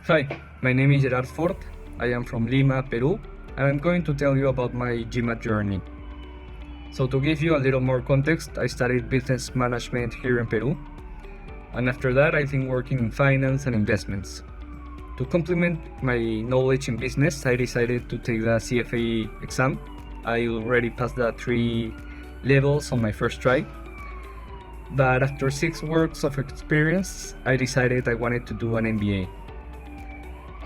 Hi, my name is Gerard Scored. I am from Lima, Peru, and I'm going to tell you about my GMAT journey. So to give you a little more context, I studied business management here in Peru, and after that I've been working in finance and investments. To complement my knowledge in business, I decided to take the CFA exam. I already passed the 3 levels on my first try, but after 6 weeks of experience, I decided I wanted to do an MBA.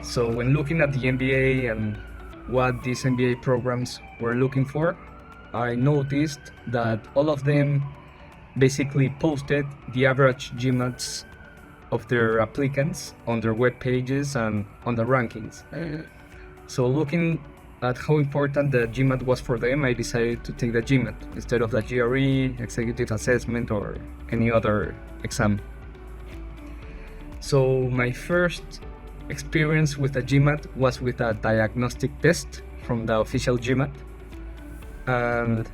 So when looking at the MBA and what these MBA programs were looking for, I noticed that all of them basically posted the average GMATs of their applicants on their web pages and on the rankings. So looking at how important the GMAT was for them, I decided to take the GMAT instead of the GRE, executive assessment, or any other exam. So my first experience with the GMAT was with a diagnostic test from the official GMAT, and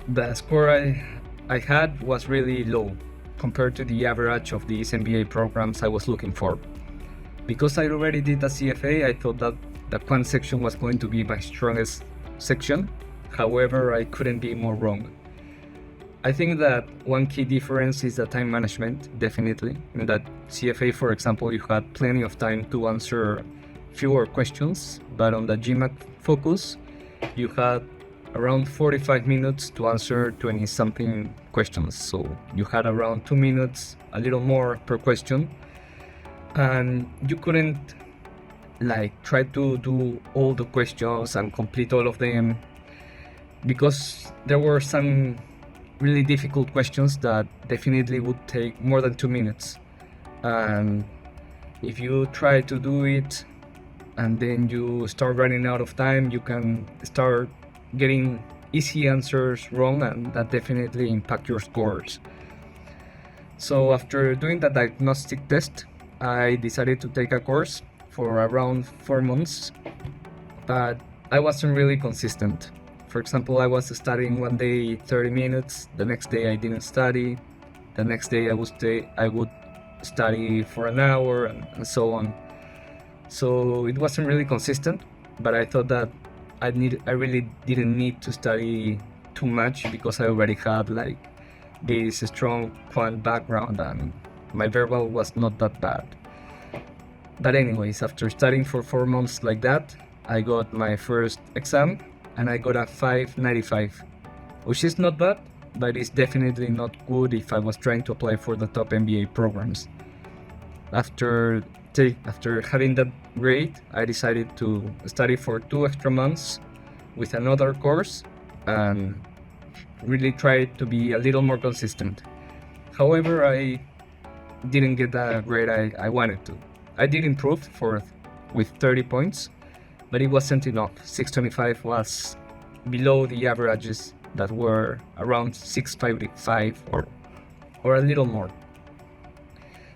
the score I had was really low compared to the average of these MBA programs I was looking for. Because I already did the CFA, I thought that the Quant section was going to be my strongest section. However, I couldn't be more wrong. I think that one key difference is the time management, definitely. In that CFA, for example, you had plenty of time to answer fewer questions, but on the GMAT focus, you had around 45 minutes to answer 20-something questions. So you had around 2 minutes, a little more per question, and you couldn't try to do all the questions and complete all of them, because there were some really difficult questions that definitely would take more than 2 minutes. And if you try to do it and then you start running out of time, you can start getting easy answers wrong, and that definitely impact your scores. So after doing the diagnostic test, I decided to take a course for around 4 months, but I wasn't really consistent. For example, I was studying one day 30 minutes, the next day I didn't study, the next day I would study for an hour, and so on. So it wasn't really consistent, but I thought that I really didn't need to study too much because I already had this strong quant background and my verbal was not that bad. But anyways, after studying for 4 months like that, I got my first exam and I got a 595, which is not bad, but it's definitely not good if I was trying to apply for the top MBA programs. After having that grade, I decided to study for 2 extra months with another course and really try to be a little more consistent. However, I didn't get the grade I wanted to. I did improve with 30 points, but it wasn't enough. 625 was below the averages that were around 655 or a little more.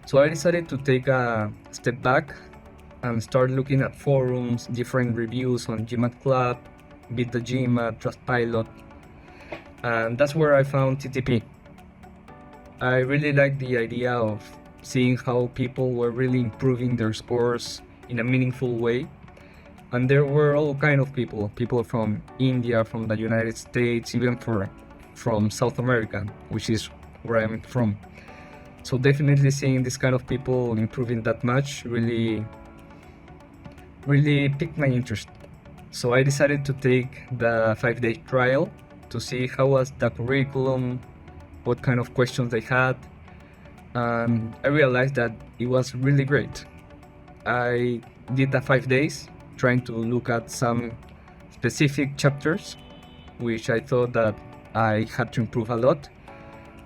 So I decided to take a step back and start looking at forums, different reviews on GMAT Club, Beat the GMAT, Trustpilot, and that's where I found TTP. I really liked the idea of seeing how people were really improving their scores in a meaningful way. And there were all kind of people from India, from the United States, even from South America, which is where I'm from. So definitely seeing this kind of people improving that much really piqued my interest. So I decided to take the 5-day trial to see how was the curriculum, what kind of questions they had. And I realized that it was really great. I did the 5 days trying to look at some specific chapters, which I thought that I had to improve a lot.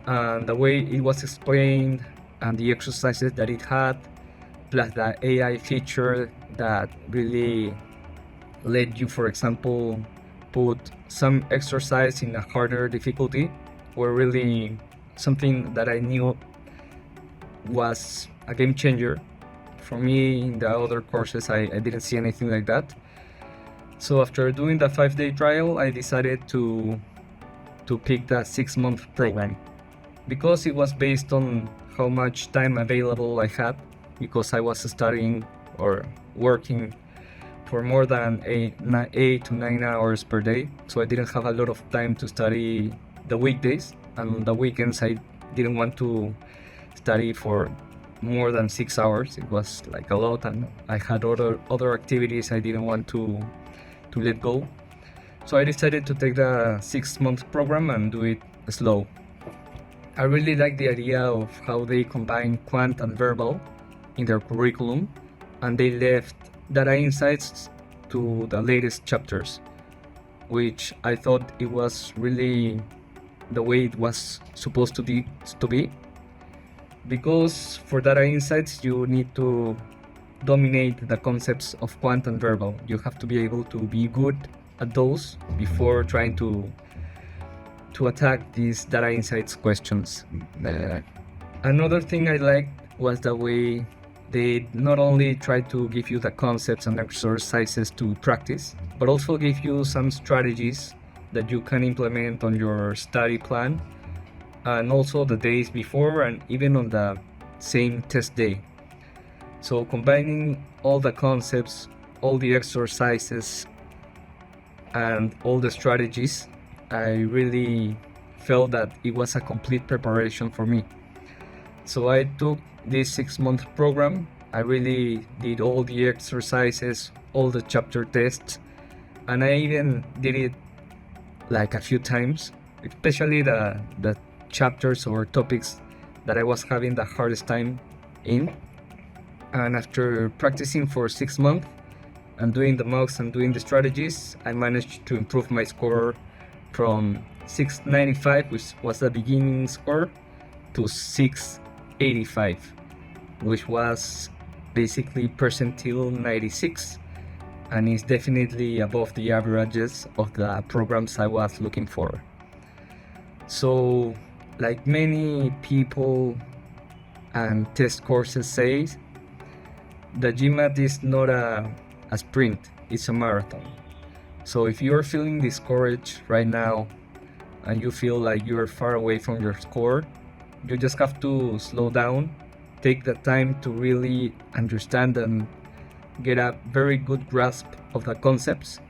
And the way it was explained and the exercises that it had, plus the AI feature that really let you, for example, put some exercise in a harder difficulty, were really something that I knew was a game changer. For me, in the other courses, I didn't see anything like that. So after doing the 5-day trial, I decided to pick the 6-month program, because it was based on how much time available I had, because I was studying or working for more than 8 to 9 hours per day. So I didn't have a lot of time to study the weekdays, and on the weekends I didn't want to study for more than 6 hours. It was like a lot, and I had other activities I didn't want to let go. So I decided to take the 6-month program and do it slow. I really like the idea of how they combine quant and verbal in their curriculum, and they left data insights to the latest chapters, which I thought it was really the way it was supposed to be. Because for data insights, you need to dominate the concepts of quant and verbal. You have to be able to be good at those before trying to attack these data insights questions. Another thing I liked was the way they not only try to give you the concepts and exercises to practice, but also give you some strategies that you can implement on your study plan, and also the days before and even on the same test day. So combining all the concepts, all the exercises, and all the strategies, I really felt that it was a complete preparation for me. So I took this 6-month program. I really did all the exercises, all the chapter tests, and I even did it like a few times, especially the chapters or topics that I was having the hardest time in. And after practicing for 6 months and doing the mocks and doing the strategies, I managed to improve my score from 695, which was the beginning score, to 685, which was basically percentile 96, and is definitely above the averages of the programs I was looking for. So, like many people and test courses say, the GMAT is not a sprint, it's a marathon. So if you're feeling discouraged right now and you feel like you're far away from your score, you just have to slow down, take the time to really understand and get a very good grasp of the concepts,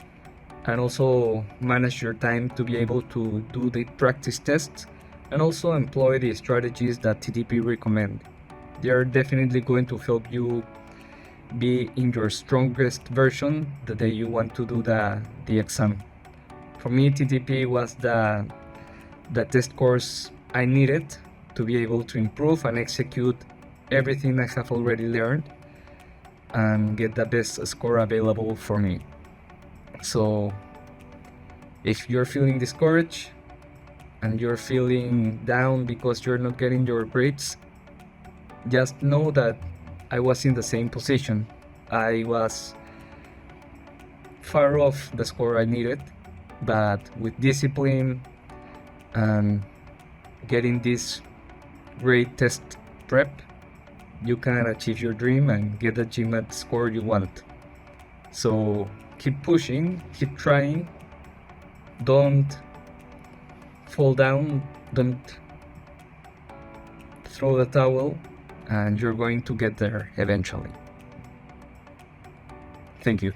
and also manage your time to be able to do the practice tests and also employ the strategies that TTP recommend. They are definitely going to help you be in your strongest version the day you want to do the exam. For me, TTP was the test course I needed to be able to improve and execute everything I have already learned and get the best score available for me. So if you're feeling discouraged and you're feeling down because you're not getting your grades, just know that I was in the same position. I was far off the score I needed, but with discipline and getting this great test prep, you can achieve your dream and get the GMAT score you want. So keep pushing, keep trying, don't fall down, don't throw the towel, and you're going to get there eventually. Thank you.